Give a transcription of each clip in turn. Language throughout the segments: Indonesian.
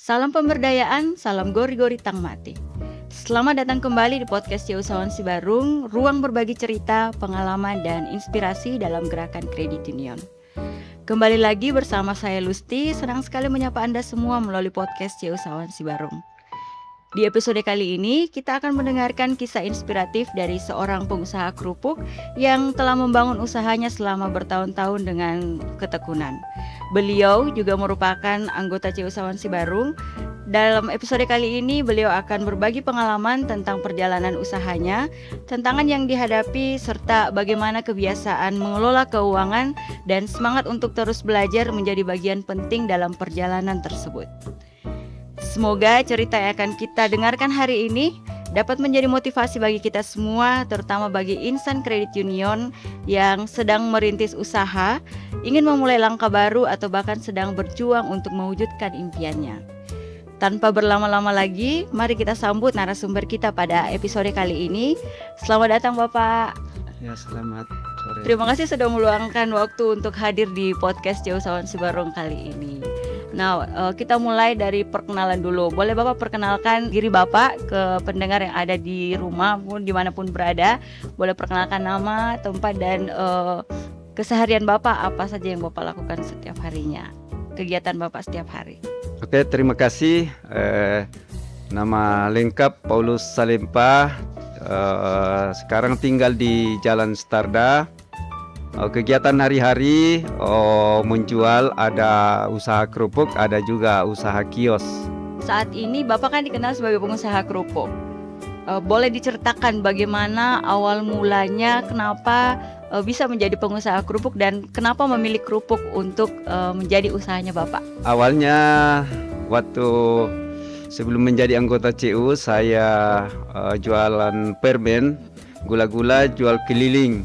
Salam pemberdayaan, salam gori-gori tang mati. Selamat datang kembali di podcast Usahawan Sibarung, ruang berbagi cerita, pengalaman, dan inspirasi dalam gerakan kredit union. Kembali lagi bersama saya Lusti, senang sekali menyapa Anda semua melalui podcast Usahawan Sibarung. Di episode kali ini, kita akan mendengarkan kisah inspiratif dari seorang pengusaha kerupuk yang telah membangun usahanya selama bertahun-tahun dengan ketekunan. Beliau juga merupakan anggota Usahawan Sibarung. Dalam episode kali ini, beliau akan berbagi pengalaman tentang perjalanan usahanya, tantangan yang dihadapi, serta bagaimana kebiasaan mengelola keuangan dan semangat untuk terus belajar menjadi bagian penting dalam perjalanan tersebut. Semoga cerita yang akan kita dengarkan hari ini dapat menjadi motivasi bagi kita semua, terutama bagi insan kredit union yang sedang merintis usaha, ingin memulai langkah baru atau bahkan sedang berjuang untuk mewujudkan impiannya. Tanpa berlama-lama lagi, mari kita sambut narasumber kita pada episode kali ini. Selamat datang Bapak. Ya, selamat sore. Terima kasih sudah meluangkan waktu untuk hadir di podcast Usahawan Sibarung kali ini. Nah, kita mulai dari perkenalan dulu. Boleh Bapak perkenalkan diri Bapak ke pendengar yang ada di rumah pun dimanapun berada. Boleh perkenalkan nama, tempat, dan keseharian Bapak, apa saja yang Bapak lakukan setiap harinya, kegiatan Bapak setiap hari. Oke, terima kasih. Nama lengkap Paulus Salempa. Sekarang tinggal di Jalan Starda. Kegiatan hari-hari menjual, ada usaha kerupuk, ada juga usaha kios. Saat ini Bapak kan dikenal sebagai pengusaha kerupuk. Boleh diceritakan bagaimana awal mulanya, kenapa bisa menjadi pengusaha kerupuk dan kenapa memilih kerupuk untuk menjadi usahanya Bapak? Awalnya waktu sebelum menjadi anggota CU, saya jualan permen, gula-gula, jual keliling.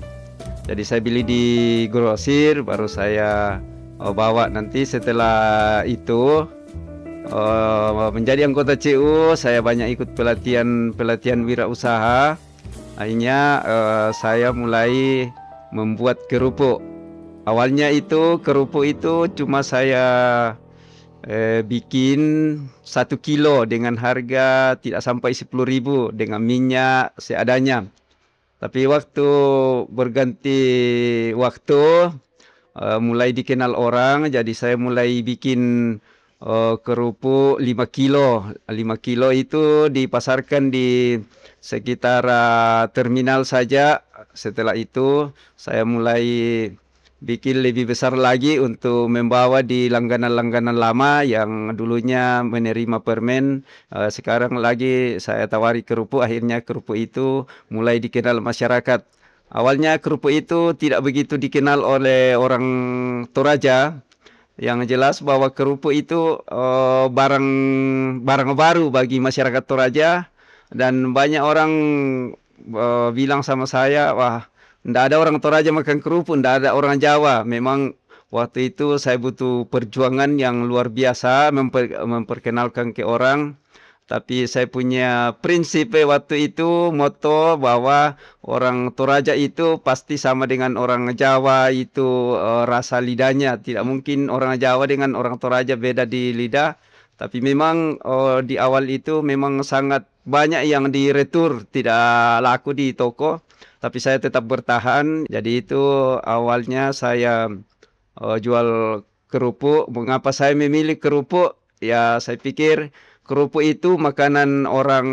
Jadi saya beli di grosir, baru saya bawa. Nanti setelah itu menjadi anggota CU, saya banyak ikut pelatihan wirausaha. Akhirnya saya mulai membuat kerupuk. Awalnya itu kerupuk itu cuma saya bikin 1 kilo dengan harga tidak sampai 10.000 dengan minyak seadanya. Tapi waktu berganti waktu, mulai dikenal orang, jadi saya mulai bikin kerupuk 5 kilo. 5 kilo itu dipasarkan di sekitar terminal saja. Setelah itu saya mulai bikin lebih besar lagi untuk membawa di langganan-langganan lama yang dulunya menerima permen. Sekarang lagi saya tawari kerupuk, akhirnya kerupuk itu mulai dikenal masyarakat. Awalnya kerupuk itu tidak begitu dikenal oleh orang Toraja. Yang jelas bahwa kerupuk itu barang baru bagi masyarakat Toraja, dan banyak orang bilang sama saya, wah, nggak ada orang Toraja makan kerupuk, nggak ada orang Jawa. Memang waktu itu saya butuh perjuangan yang luar biasa memperkenalkan ke orang. Tapi saya punya prinsip waktu itu, moto bahwa orang Toraja itu pasti sama dengan orang Jawa, itu rasa lidahnya. Tidak mungkin orang Jawa dengan orang Toraja beda di lidah. Tapi memang di awal itu memang sangat banyak yang diretur, tidak laku di toko. Tapi saya tetap bertahan. Jadi itu awalnya saya jual kerupuk. Mengapa saya memilih kerupuk? Ya, saya pikir kerupuk itu makanan orang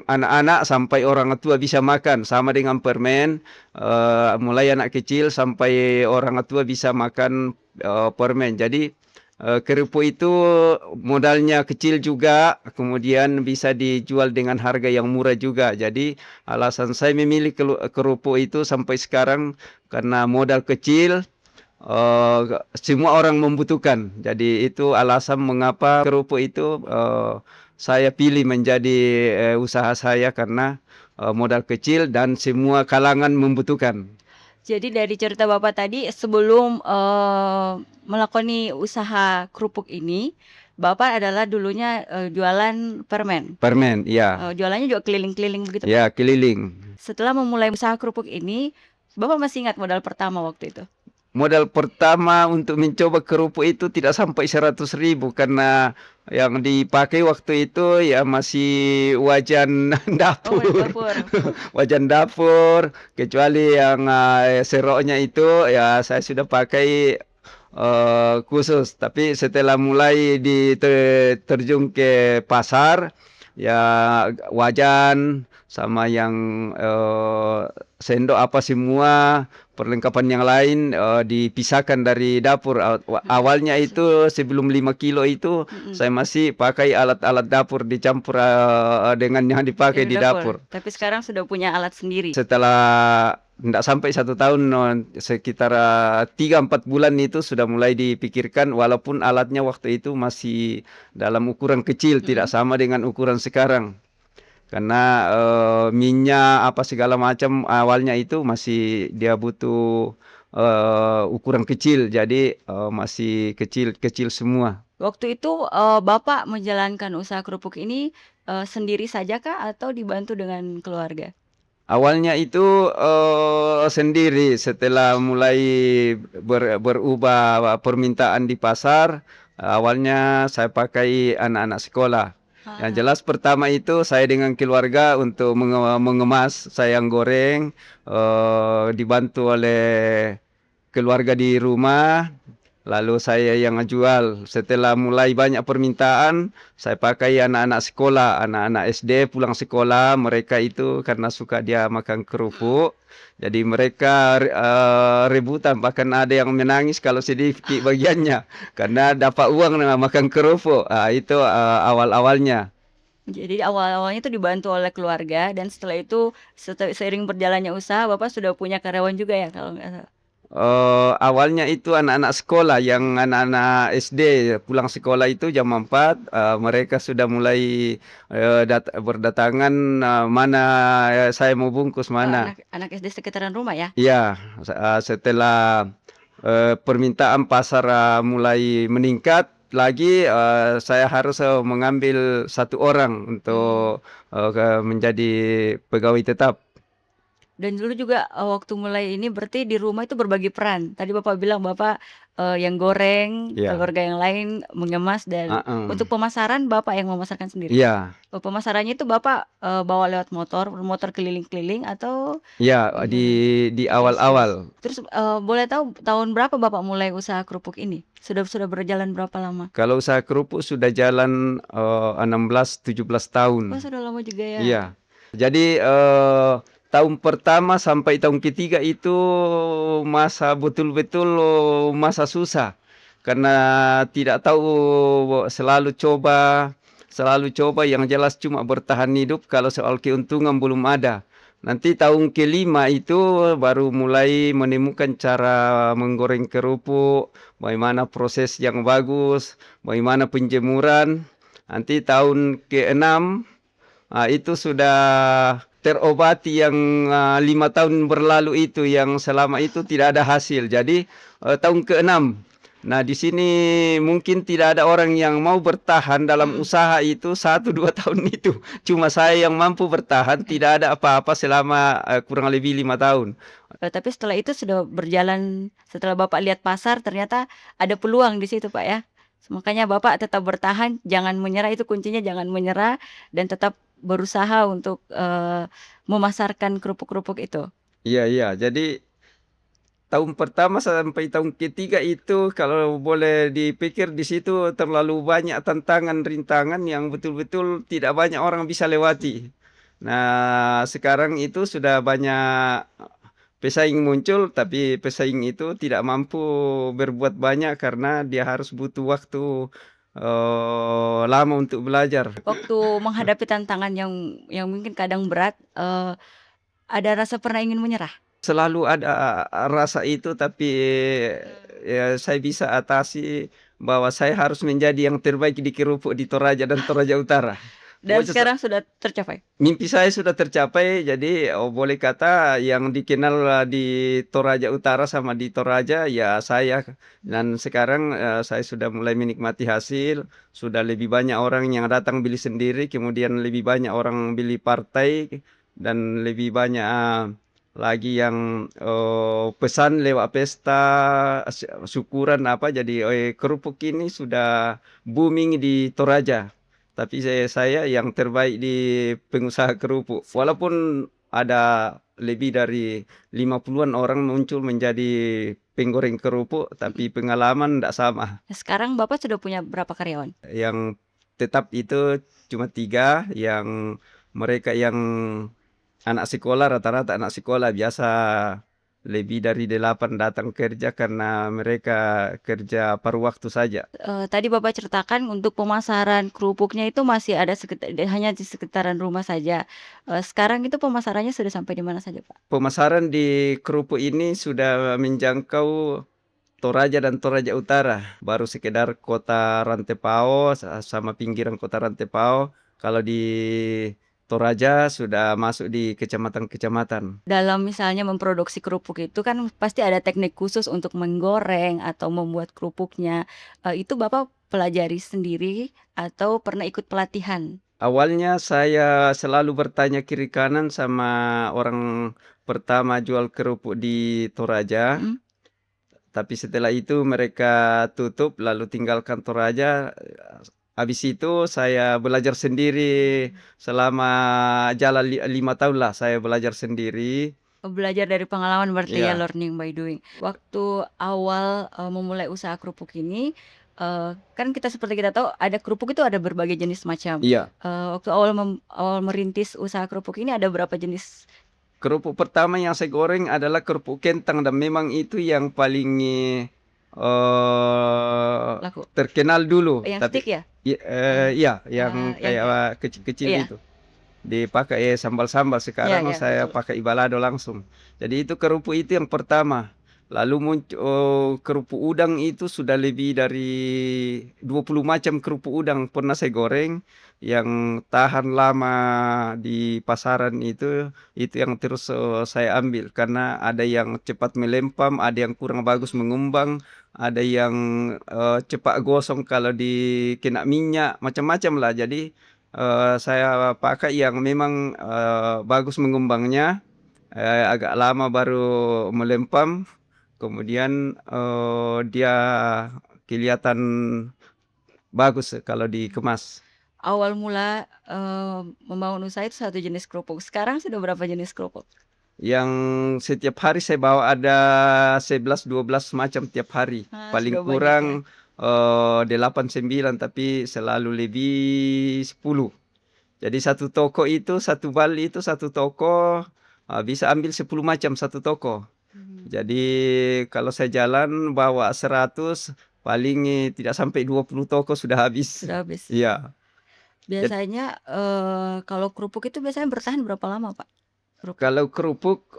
anak-anak sampai orang tua bisa makan. Sama dengan permen, mulai anak kecil sampai orang tua bisa makan permen. Jadi kerupuk itu modalnya kecil juga, kemudian bisa dijual dengan harga yang murah juga. Jadi alasan saya memilih kerupuk itu sampai sekarang karena modal kecil, semua orang membutuhkan. Jadi itu alasan mengapa kerupuk itu saya pilih menjadi usaha saya, karena modal kecil dan semua kalangan membutuhkan. Jadi dari cerita Bapak tadi, sebelum melakoni usaha kerupuk ini, Bapak adalah dulunya jualan permen. Permen, ya. Jualannya juga keliling-keliling begitu. Ya, keliling. Setelah memulai usaha kerupuk ini, Bapak masih ingat modal pertama waktu itu? modal pertama untuk mencoba kerupuk itu tidak sampai 100.000 karena yang dipakai waktu itu ya masih wajan Oh, wajan dapur, dapur. wajan dapur. Kecuali yang seroknya itu ya saya sudah pakai khusus. Tapi setelah mulai terjun ke pasar, ya wajan sama yang sendok apa semua perlengkapan yang lain dipisahkan dari dapur. Awalnya itu sebelum 5 kilo itu Mm-mm. saya masih pakai alat-alat dapur dicampur dengan yang dipakai Dari di dapur. dapur. Tapi sekarang sudah punya alat sendiri. Setelah tidak sampai 1 tahun, sekitar 3-4 bulan itu sudah mulai dipikirkan, walaupun alatnya waktu itu masih dalam ukuran kecil, tidak Mm-mm. sama dengan ukuran sekarang. Karena minyak apa segala macam awalnya itu masih dia butuh ukuran kecil, jadi masih kecil-kecil semua. Waktu itu Bapak menjalankan usaha kerupuk ini sendiri saja kah atau dibantu dengan keluarga? Awalnya itu sendiri, setelah mulai berubah permintaan di pasar, awalnya saya pakai anak-anak sekolah. Yang Ah, jelas pertama itu saya dengan keluarga untuk mengemas, saya yang goreng, dibantu oleh keluarga di rumah. Lalu saya yang jual. Setelah mulai banyak permintaan, saya pakai anak-anak sekolah, anak-anak SD pulang sekolah. Mereka itu karena suka dia makan kerupuk, jadi mereka rebutan. Bahkan ada yang menangis kalau sedikit bagiannya, karena dapat uang dengan makan kerupuk. Itu awal-awalnya. jadi awal-awalnya itu dibantu oleh keluarga dan setelah itu seiring berjalannya usaha Bapak sudah punya karyawan juga ya kalau nggak salah. Awalnya itu anak-anak sekolah, yang anak-anak SD pulang sekolah itu jam 4, mereka sudah mulai berdatangan, mana saya mau bungkus mana. Anak SD sekitaran rumah ya. Ya, setelah permintaan pasar mulai meningkat lagi, saya harus mengambil 1 orang Hmm. untuk menjadi pegawai tetap. Dan dulu juga waktu mulai ini berarti di rumah itu berbagi peran. Tadi Bapak bilang Bapak yang goreng, Ya, keluarga yang lain mengemas dan uh-uh. untuk pemasaran Bapak yang memasarkan sendiri. Ya. Oh, pemasarannya itu Bapak bawa lewat motor, motor keliling-keliling atau Ya, gimana? di Terus terus awal-awal. terus boleh tahu tahun berapa Bapak mulai usaha kerupuk ini? Sudah berjalan berapa lama? Kalau usaha kerupuk sudah jalan 16, 17 Oh, tahun. sudah lama juga ya. Iya. Jadi tahun pertama sampai tahun ketiga itu masa betul-betul masa susah. Karena tidak tahu, selalu coba yang jelas cuma bertahan hidup, kalau soal keuntungan belum ada. Nanti tahun kelima itu baru mulai menemukan cara menggoreng kerupuk, bagaimana proses yang bagus, bagaimana penjemuran. Nanti tahun keenam itu sudah terobati yang 5 tahun berlalu itu, yang selama itu tidak ada hasil. Jadi tahun keenam. Nah, di sini mungkin tidak ada orang yang mau bertahan dalam Mm. usaha itu 1-2 tahun itu. Cuma saya yang mampu bertahan, tidak ada apa-apa selama kurang lebih 5 tahun. Tapi setelah itu sudah berjalan, setelah Bapak lihat pasar ternyata ada peluang di situ Pak ya. Makanya Bapak tetap bertahan, jangan menyerah, itu kuncinya jangan menyerah dan tetap berusaha untuk memasarkan kerupuk-kerupuk itu. Iya, iya. Jadi tahun pertama sampai tahun ketiga itu kalau boleh dipikir di situ terlalu banyak tantangan, rintangan yang betul-betul tidak banyak orang bisa lewati. Nah, sekarang itu sudah banyak pesaing muncul, tapi pesaing itu tidak mampu berbuat banyak karena dia harus butuh waktu lama untuk belajar. Waktu menghadapi tantangan yang mungkin kadang berat, ada rasa pernah ingin menyerah? Selalu ada rasa itu, tapi ya saya bisa atasi bahwa saya harus menjadi yang terbaik di kerupuk di Toraja dan Toraja Utara. Dan Pokoknya sekarang sudah tercapai? mimpi saya sudah tercapai, jadi boleh kata yang dikenal di Toraja Utara sama di Toraja ya saya. Dan sekarang saya sudah mulai menikmati hasil, sudah lebih banyak orang yang datang beli sendiri, kemudian lebih banyak orang beli partai, dan lebih banyak lagi yang pesan lewat pesta, syukuran apa, jadi kerupuk ini sudah booming di Toraja. Tapi saya yang terbaik di pengusaha kerupuk. Walaupun ada lebih dari 50-an orang muncul menjadi penggoreng kerupuk, tapi pengalaman tidak sama. Sekarang Bapak sudah punya berapa karyawan? Yang tetap itu cuma 3, yang mereka yang anak sekolah, rata-rata anak sekolah biasa lebih dari 8 datang kerja karena mereka kerja paruh waktu saja. Tadi Bapak ceritakan untuk pemasaran kerupuknya itu masih ada hanya di sekitaran rumah saja. Sekarang itu pemasarannya sudah sampai di mana saja, Pak? Pemasaran di kerupuk ini sudah menjangkau Toraja dan Toraja Utara, baru sekedar kota Rantepao sama pinggiran kota Rantepao. Kalau di Toraja sudah masuk di kecamatan-kecamatan. Dalam misalnya memproduksi kerupuk itu kan pasti ada teknik khusus untuk menggoreng atau membuat kerupuknya. Itu Bapak pelajari sendiri atau pernah ikut pelatihan? Awalnya saya selalu bertanya kiri kanan sama orang pertama jual kerupuk di Toraja. Mhm. Tapi setelah itu mereka tutup lalu tinggalkan Toraja. Habis itu saya belajar sendiri selama jalan 5 tahun lah saya belajar sendiri. Belajar dari pengalaman berarti ya, Iya, learning by doing. Waktu awal, memulai usaha kerupuk ini, kan seperti kita tahu ada kerupuk itu ada berbagai jenis macam. iya. Waktu awal merintis usaha kerupuk ini ada berapa jenis Kerupuk pertama yang saya goreng adalah kerupuk kentang dan memang itu yang paling laku? terkenal dulu. Yang Tapi stick ya? iya yang Yang kayak kecil-kecil iya itu. Dipakai sambal-sambal, iya sekarang iya, saya betul. pakai balado langsung. Jadi itu kerupuk itu yang pertama. Lalu muncul kerupuk udang itu sudah lebih dari 20 macam kerupuk udang pernah saya goreng. Yang tahan lama di pasaran itu yang terus saya ambil. Karena ada yang cepat melempam, ada yang kurang bagus mengembang, ada yang cepat gosong kalau dikena minyak, macam-macam lah. Jadi saya pakai yang memang bagus mengembangnya, agak lama baru melempam, kemudian dia kelihatan bagus kalau dikemas. Awal mula, membangun usaha itu satu jenis kerupuk, sekarang sudah berapa jenis kerupuk? Yang setiap hari saya bawa ada 11-12 macam tiap hari. Paling Sudah banyak ya. kurang 8, 9, tapi selalu lebih 10. Jadi satu toko itu, satu bal itu satu toko, bisa ambil 10 macam satu toko. Jadi kalau saya jalan bawa 100, paling tidak sampai 20 toko sudah habis. Sudah habis. Iya. Biasanya, kalau kerupuk itu biasanya bertahan berapa lama, Pak? Kalau kerupuk,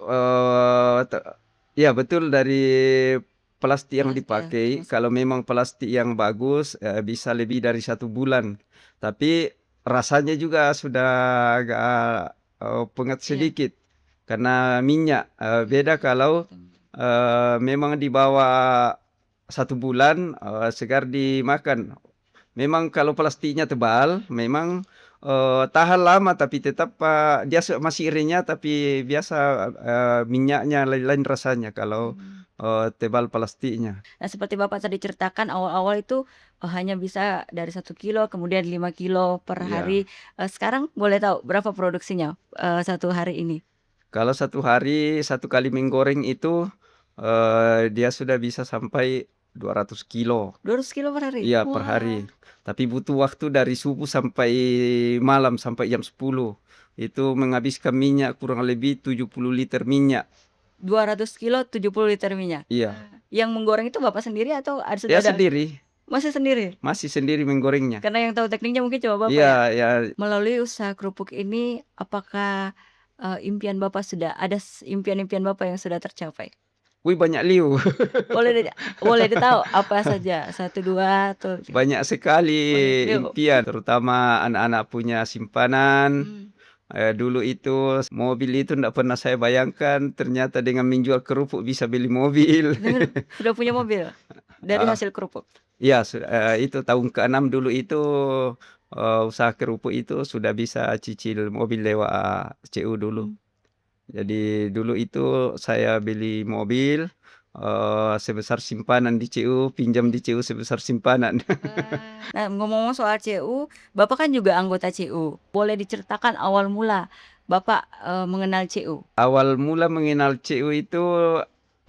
ya betul dari plastik yang Plastik ya, dipakai. Kalau memang plastik yang bagus, bisa lebih dari 1 bulan. Tapi rasanya juga sudah agak pengat iya. sedikit karena minyak. Beda kalau memang dibawa 1 bulan, segar dimakan. Memang kalau plastiknya tebal, memang tahan lama tapi tetap dia masih renyah tapi biasa minyaknya lain rasanya kalau tebal plastiknya. Nah, seperti Bapak tadi ceritakan awal-awal itu, hanya bisa dari 1 kilo kemudian 5 kilo per Iya. hari. Sekarang boleh tahu berapa produksinya, 1 hari ini? Kalau 1 hari 1 kali menggoreng itu dia sudah bisa sampai 200 kilo. 200 kilo per hari? Iya per Wah, hari. Tapi butuh waktu dari subuh sampai malam sampai jam 10. Itu menghabiskan minyak kurang lebih 70 liter minyak. 200 kilo 70 liter minyak? Iya. Yang menggoreng itu Bapak sendiri atau sudah Ya ada? sendiri, Masih sendiri? masih sendiri menggorengnya. Karena yang tahu tekniknya mungkin cuma Bapak Iya, ya? ya. Melalui usaha kerupuk ini, apakah, impian Bapak sudah ada impian-impian Bapak yang sudah tercapai? Wih banyak liu. Boleh di boleh ditahu apa saja? Satu 2 atau Banyak sekali banyak liu? impian, terutama anak-anak punya simpanan. Mmm, Dulu itu mobil itu ndak pernah saya bayangkan, ternyata dengan menjual kerupuk bisa beli mobil. sudah punya mobil? Dari Ah, hasil kerupuk? iya itu tahun ke-6 dulu itu, usaha kerupuk itu sudah bisa cicil mobil lewat CU dulu. Mmm. Jadi dulu itu saya beli mobil, sebesar simpanan di CU, pinjam di CU sebesar simpanan. Wah. Nah, ngomong-ngomong soal CU, Bapak kan juga anggota CU. Boleh diceritakan awal mula Bapak, mengenal CU? Awal mula mengenal CU itu,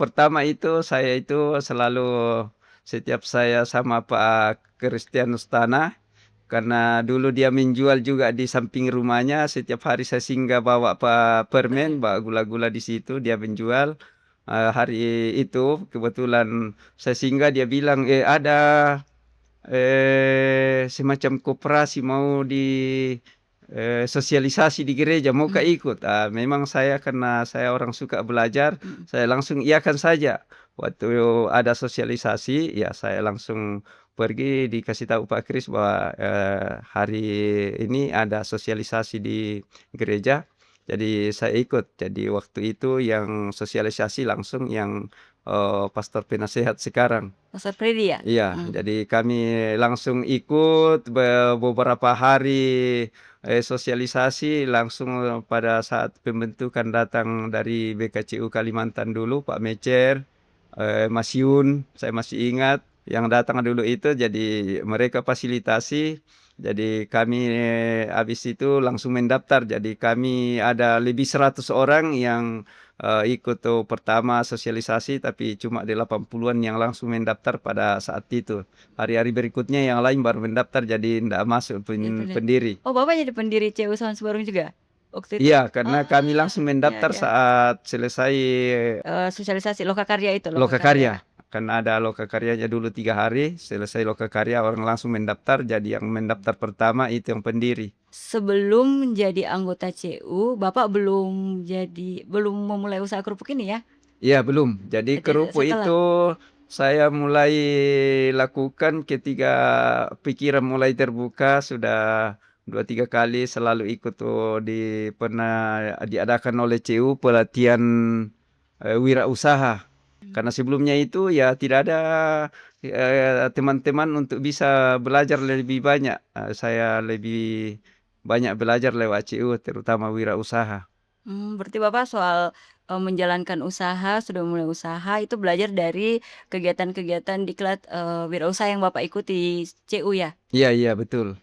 pertama itu saya itu selalu setiap saya sama Pak Kristianus Tanah, karena dulu dia menjual juga di samping rumahnya, setiap hari saya singgah bawa permen, bawa gula-gula di situ, dia menjual. Hari itu kebetulan saya singgah, dia bilang, ada semacam koperasi mau sosialisasi di gereja, mau Mhm, ikut? Memang saya karena saya orang suka belajar, mhm. saya langsung iyakan saja. Waktu ada sosialisasi, ya saya langsung pergi dikasih tahu Pak Kris bahwa, hari ini ada sosialisasi di gereja, jadi saya ikut. Jadi waktu itu yang sosialisasi langsung yang, pastor penasehat sekarang. Pastor Freddy ya? Iya, Mhm. jadi kami langsung ikut beberapa hari, sosialisasi langsung pada saat pembentukan datang dari BKCU Kalimantan dulu, Pak Mecer, Mas Yun, saya masih ingat yang datang dulu itu, jadi mereka fasilitasi, jadi kami, habis itu langsung mendaftar. Jadi kami ada lebih 100 orang yang ikut tuh pertama sosialisasi, tapi cuma 80-an yang langsung mendaftar pada saat itu. Hari-hari berikutnya yang lain baru mendaftar, jadi ndak masuk Jadi pendiri. pendiri. Oh, Bapak jadi pendiri CU Sawan Sibarung juga? Waktu itu? Iya, karena kami Ah, langsung iya mendaftar iya. saat selesai Sosialisasi Lokakarya itu, Lokakarya. Lokakarya. Karena ada Lokakaryanya dulu 3 hari, selesai Lokakarya orang langsung mendaftar, jadi yang mendaftar pertama itu yang pendiri. Sebelum menjadi anggota CU, Bapak belum memulai usaha kerupuk ini ya? Iya, belum. Jadi Berarti kerupuk itu setelah? saya mulai lakukan ketika pikiran mulai terbuka, sudah 2 3 kali selalu ikut tuh pernah diadakan oleh CU pelatihan, wirausaha. Karena sebelumnya itu ya tidak ada, teman-teman untuk bisa belajar lebih banyak. Saya lebih banyak belajar lewat CU terutama wirausaha. Berarti Bapak soal, menjalankan usaha, sudah mulai usaha itu belajar dari kegiatan-kegiatan diklat, wirausaha yang Bapak ikuti CU ya? Iya iya, betul.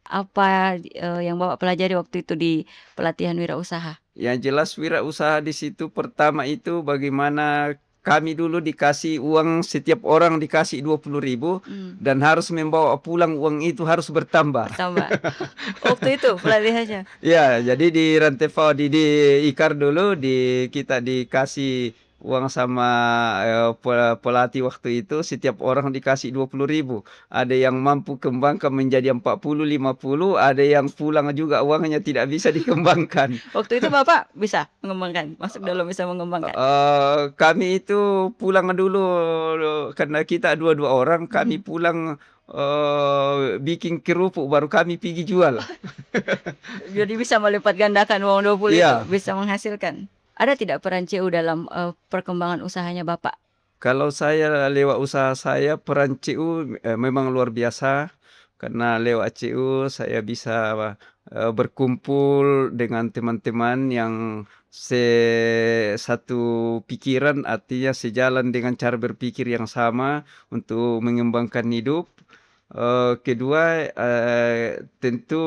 Apa, yang Bapak pelajari waktu itu di pelatihan wirausaha? Yang jelas wirausaha di situ pertama itu bagaimana kami dulu dikasih uang, setiap orang dikasih 20.000 Mmm, dan harus membawa pulang uang itu harus bertambah. bertambah. Waktu itu pelatihannya? Ya, jadi di Rantefau di Ikar dulu kita dikasih uang sama, pelatih waktu itu, setiap orang dikasih 20.000. Ada yang mampu kembangkan menjadi 40, 50, ada yang pulang juga uangnya tidak bisa dikembangkan. Waktu itu Bapak bisa mengembangkan? Masuk dalam bisa mengembangkan? Kami itu pulang dulu karena kita dua-dua orang, kami Mhm. pulang, bikin kerupuk baru kami pergi jual. Jadi bisa melipat gandakan uang 20 itu, Iya, bisa menghasilkan. Ada tidak peran CU dalam, perkembangan usahanya Bapak? kalau saya lewat usaha saya peran CU, memang luar biasa, karena lewat CU saya bisa, berkumpul dengan teman-teman yang satu pikiran, artinya sejalan dengan cara berpikir yang sama untuk mengembangkan hidup. Kedua, tentu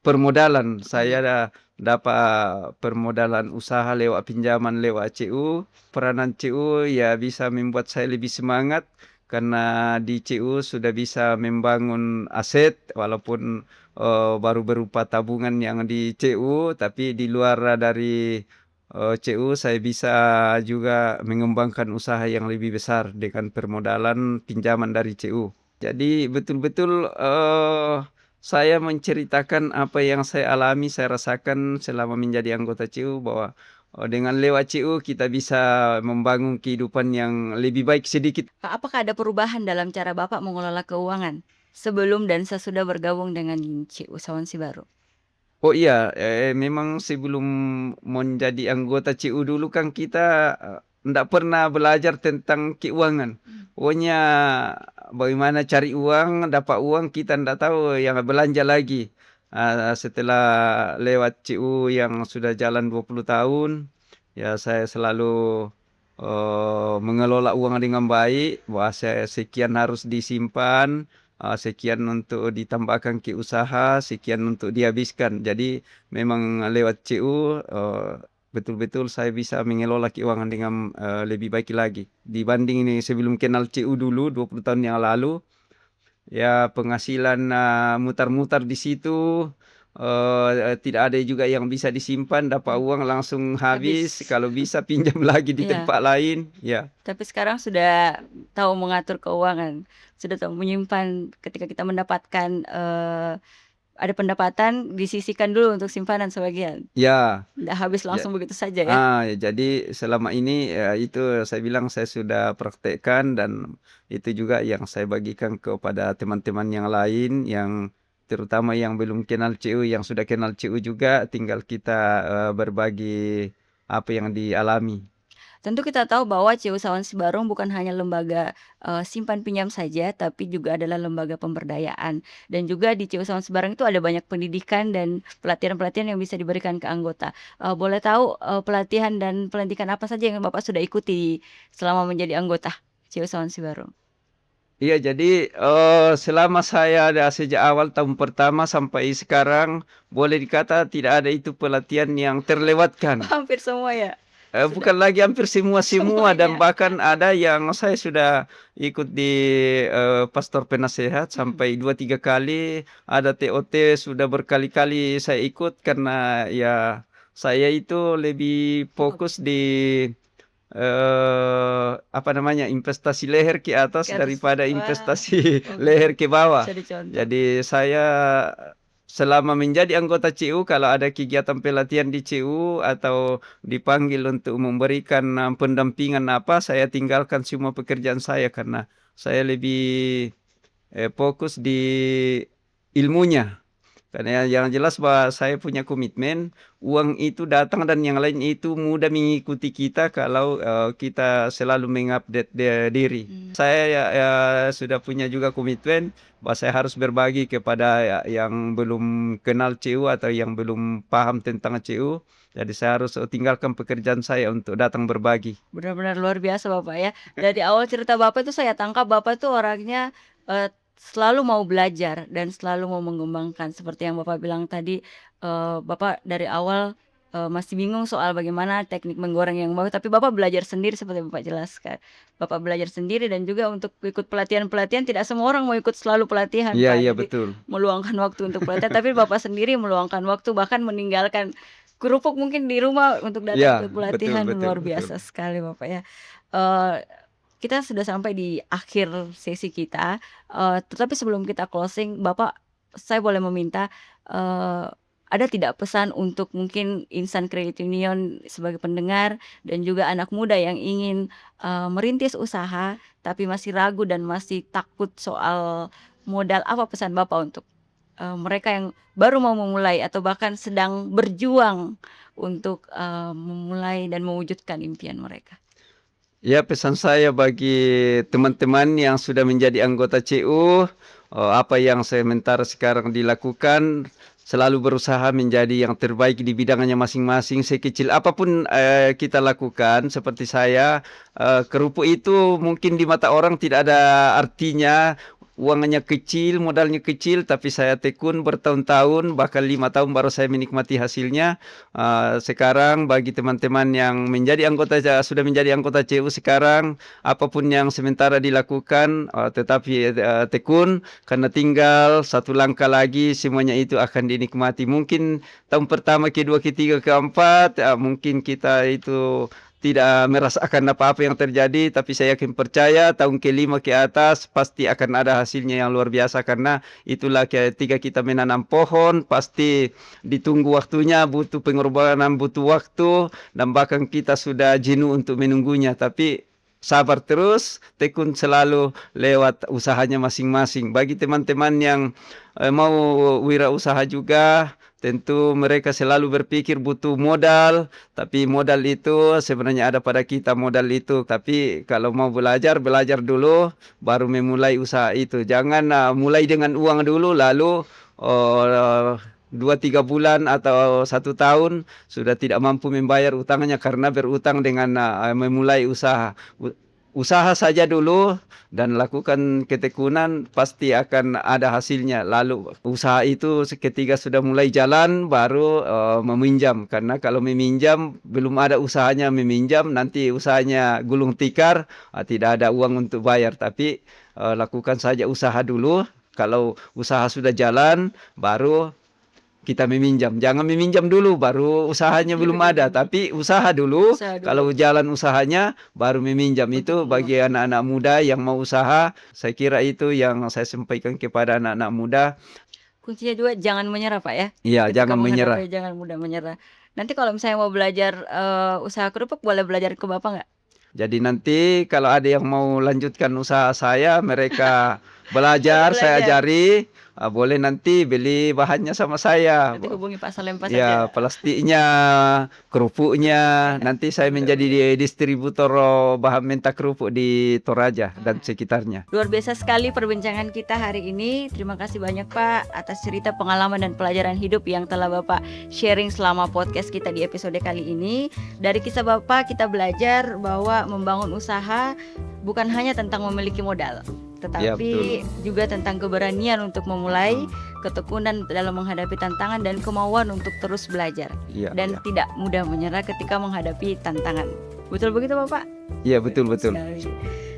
permodalan, saya dapat permodalan usaha lewat pinjaman lewat CU. Peranan CU ya bisa membuat saya lebih semangat, karena di CU sudah bisa membangun aset walaupun, baru berupa tabungan yang di CU, tapi di luar dari, CU saya bisa juga mengembangkan usaha yang lebih besar dengan permodalan pinjaman dari CU. Jadi betul-betul, saya menceritakan apa yang saya alami, saya rasakan selama menjadi anggota CU bahwa, dengan lewat CU kita bisa membangun kehidupan yang lebih baik sedikit. Apakah ada perubahan dalam cara Bapak mengelola keuangan, sebelum dan sesudah bergabung dengan CU Sawan Sibaru? Oh iya, memang sebelum menjadi anggota CU dulu kan kita, ndak pernah belajar tentang keuangan. Mmm. Pokoknya bagaimana cari uang, dapat uang kita ndak tahu yang belanja lagi. Setelah lewat CU yang sudah jalan 20 tahun, Ya saya selalu mengelola uang dengan baik, bahwa sekian harus disimpan, sekian untuk ditambahkan ke usaha, sekian untuk dihabiskan. Jadi memang lewat CU betul-betul saya bisa mengelola keuangan dengan lebih baik lagi dibanding ini sebelum kenal CU dulu 20 tahun yang lalu. Ya penghasilan mutar-mutar di situ, tidak ada juga yang bisa disimpan, dapat uang langsung habis, Habis. kalau bisa pinjam lagi di Iya. tempat lain, ya. Tapi sekarang sudah tahu mengatur keuangan, sudah tahu menyimpan ketika kita mendapatkan, ada pendapatan disisihkan dulu untuk simpanan sebagian, Ya, nggak habis ja langsung begitu saja ya? jadi selama ini, itu saya bilang saya sudah praktekkan dan itu juga yang saya bagikan kepada teman-teman yang lain yang terutama yang belum kenal CU, yang sudah kenal CU juga tinggal kita, berbagi apa yang dialami. Tentu kita tahu bahwa CI Usahawan Sibarung bukan hanya lembaga, simpan pinjam saja, tapi juga adalah lembaga pemberdayaan. Dan juga di CI Usahawan Sibarung itu ada banyak pendidikan dan pelatihan-pelatihan yang bisa diberikan ke anggota. Boleh tahu, pelatihan dan pelantikan apa saja yang Bapak sudah ikuti selama menjadi anggota CI Usahawan Sibarung? Iya, jadi, selama saya ada sejak awal tahun pertama sampai sekarang, boleh dikata tidak ada itu pelatihan yang terlewatkan. Hampir semua ya? Sudah Bukan lagi hampir semua dan semuanya? bahkan ada yang saya sudah ikut di, pastor penasehat Mhm. sampai 2 3 kali, ada TOT sudah berkali-kali saya ikut karena ya saya itu lebih fokus di apa namanya, investasi leher ke atas Ke atas, daripada wah, investasi oke, leher ke bawah. bisa dicontoh. Jadi saya selama menjadi anggota CU kalau ada kegiatan pelatihan di CU atau dipanggil untuk memberikan, pendampingan apa, saya tinggalkan semua pekerjaan saya karena saya lebih, fokus di ilmunya. Karena yang jelas bahwa saya punya komitmen, uang itu datang dan yang lain itu mudah mengikuti kita kalau, kita selalu mengupdate diri. Mmm. Saya ya sudah punya juga komitmen bahwa saya harus berbagi kepada yang belum kenal CU atau yang belum paham tentang CU. Jadi saya harus, tinggalkan pekerjaan saya untuk datang berbagi. Benar-benar luar biasa Bapak ya. Dari awal cerita Bapak itu saya tangkap Bapak tuh orangnya, selalu mau belajar dan selalu mau mengembangkan seperti yang Bapak bilang tadi, Bapak dari awal, masih bingung soal bagaimana teknik menggoreng yang bagus, tapi Bapak belajar sendiri seperti Bapak jelaskan. Bapak belajar sendiri dan juga untuk ikut pelatihan-pelatihan tidak semua orang mau ikut selalu pelatihan Iya Pak, iya jadi betul. meluangkan waktu untuk pelatihan, tapi Bapak sendiri meluangkan waktu bahkan meninggalkan kerupuk mungkin di rumah untuk datang ikut Iya, betul pelatihan, betul luar betul. biasa sekali Bapak ya. Eee, kita sudah sampai di akhir sesi kita, tetapi sebelum kita closing, Bapak saya boleh meminta, ada tidak pesan untuk mungkin insan kredit union sebagai pendengar dan juga anak muda yang ingin, merintis usaha, tapi masih ragu dan masih takut soal modal, apa pesan Bapak untuk mereka yang baru mau memulai atau bahkan sedang berjuang untuk, memulai dan mewujudkan impian mereka. Ya, pesan saya bagi teman-teman yang sudah menjadi anggota CU, apa yang sementara sekarang dilakukan, selalu berusaha menjadi yang terbaik di bidangnya masing-masing, sekecil apapun, kita lakukan. Seperti saya, kerupuk itu mungkin di mata orang tidak ada artinya, uangnya kecil, modalnya kecil, tapi saya tekun bertahun-tahun, bahkan 5 tahun baru saya menikmati hasilnya. Sekarang bagi teman-teman yang sudah menjadi anggota CU sekarang, apapun yang sementara dilakukan, tetapi, tekun karena tinggal satu langkah lagi semuanya itu akan dinikmati. Mungkin tahun pertama, kedua, ketiga, keempat, mungkin kita itu tidak merasakan apa-apa yang terjadi, tapi saya yakin percaya tahun kelima ke atas pasti akan ada hasilnya yang luar biasa karena itulah ketika kita menanam pohon pasti ditunggu waktunya, butuh pengorbanan, butuh waktu, dan bahkan kita sudah jenuh untuk menunggunya. Tapi sabar terus, tekun selalu lewat usahanya masing-masing. Bagi teman-teman yang mau wirausaha juga, tentu mereka selalu berpikir butuh modal, tapi modal itu sebenarnya ada pada kita modal itu. Tapi kalau mau belajar, belajar dulu, baru memulai usaha itu. Jangan mulai dengan uang dulu, lalu 2-3 bulan atau 1 tahun sudah tidak mampu membayar utangnya karena berutang dengan memulai usaha. Usaha saja dulu dan lakukan ketekunan, pasti akan ada hasilnya. Lalu usaha itu ketika sudah mulai jalan baru meminjam, karena kalau meminjam belum ada usahanya, meminjam nanti usahanya gulung tikar, tidak ada uang untuk bayar. Tapi lakukan saja usaha dulu. Kalau usaha sudah jalan baru kita meminjam. Jangan meminjam dulu baru usahanya belum ada, tapi usaha dulu. Usaha dulu. Kalau jalan usahanya baru meminjam. Itu bagi anak-anak muda yang mau usaha, saya kira itu yang saya sampaikan kepada anak-anak muda. Kuncinya juga jangan menyerah, Pak ya. Iya, Ketika jangan menyerah. menghadapi, jangan mudah menyerah. Nanti kalau misalnya mau belajar usaha kerupuk, boleh belajar ke Bapak nggak? Jadi nanti kalau ada yang mau lanjutkan usaha saya, mereka belajar, saya ajari. Boleh nanti beli bahannya sama saya. Nanti hubungi Pak Salempa Ya, saja. plastiknya, kerupuknya. Nanti saya menjadi distributor bahan mentak kerupuk di Toraja dan sekitarnya. Luar biasa sekali perbincangan kita hari ini. Terima kasih banyak Pak atas cerita pengalaman dan pelajaran hidup yang telah Bapak sharing selama podcast kita di episode kali ini. Dari kisah Bapak kita belajar bahwa membangun usaha bukan hanya tentang memiliki modal, tetapi juga tentang keberanian untuk memulai, ketekunan dalam menghadapi tantangan, dan kemauan untuk terus belajar. Dan tidak mudah menyerah ketika menghadapi tantangan. Betul begitu Bapak? Iya, betul-betul.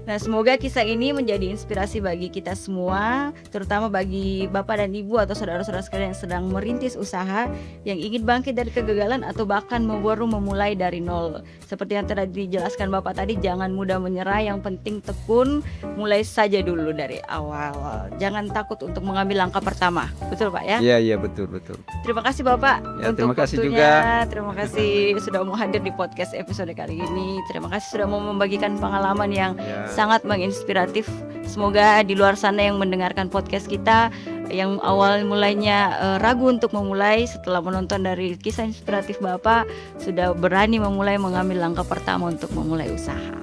Nah, semoga kisah ini menjadi inspirasi bagi kita semua, terutama bagi Bapak dan Ibu atau saudara-saudara sekalian yang sedang merintis usaha, yang ingin bangkit dari kegagalan atau bahkan baru memulai dari nol. Seperti yang tadi dijelaskan Bapak tadi, jangan mudah menyerah, yang penting tekun, mulai saja dulu dari awal. Jangan takut untuk mengambil langkah pertama. Betul Pak ya? Iya, betul. Terima kasih Bapak untuk terima kasih waktunya. juga. Terima kasih sudah mau hadir di podcast episode kali ini. Terima kasih sudah mau membagikan pengalaman yang sangat menginspiratif. Semoga di luar sana yang mendengarkan podcast kita, yang awal mulainya ragu untuk memulai, setelah menonton dari kisah inspiratif Bapak, sudah berani memulai, mengambil langkah pertama untuk memulai usaha.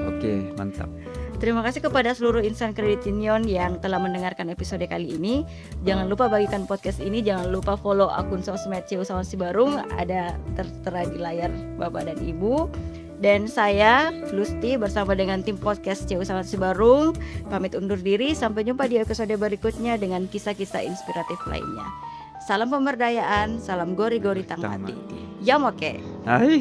Oke, mantap. Terima kasih kepada seluruh insan Kredit Union yang telah mendengarkan episode kali ini. Jangan lupa bagikan podcast ini, jangan lupa follow akun sosmed CU Usahawan Sibarung, ada tertera di layar Bapak dan Ibu. Dan saya, Lusti, bersama dengan tim podcast CU Usahawan Sibarung, pamit undur diri. Sampai jumpa di episode berikutnya dengan kisah-kisah inspiratif lainnya. Salam pemberdayaan, salam gori-gori tangmati. Yamoke. Hai.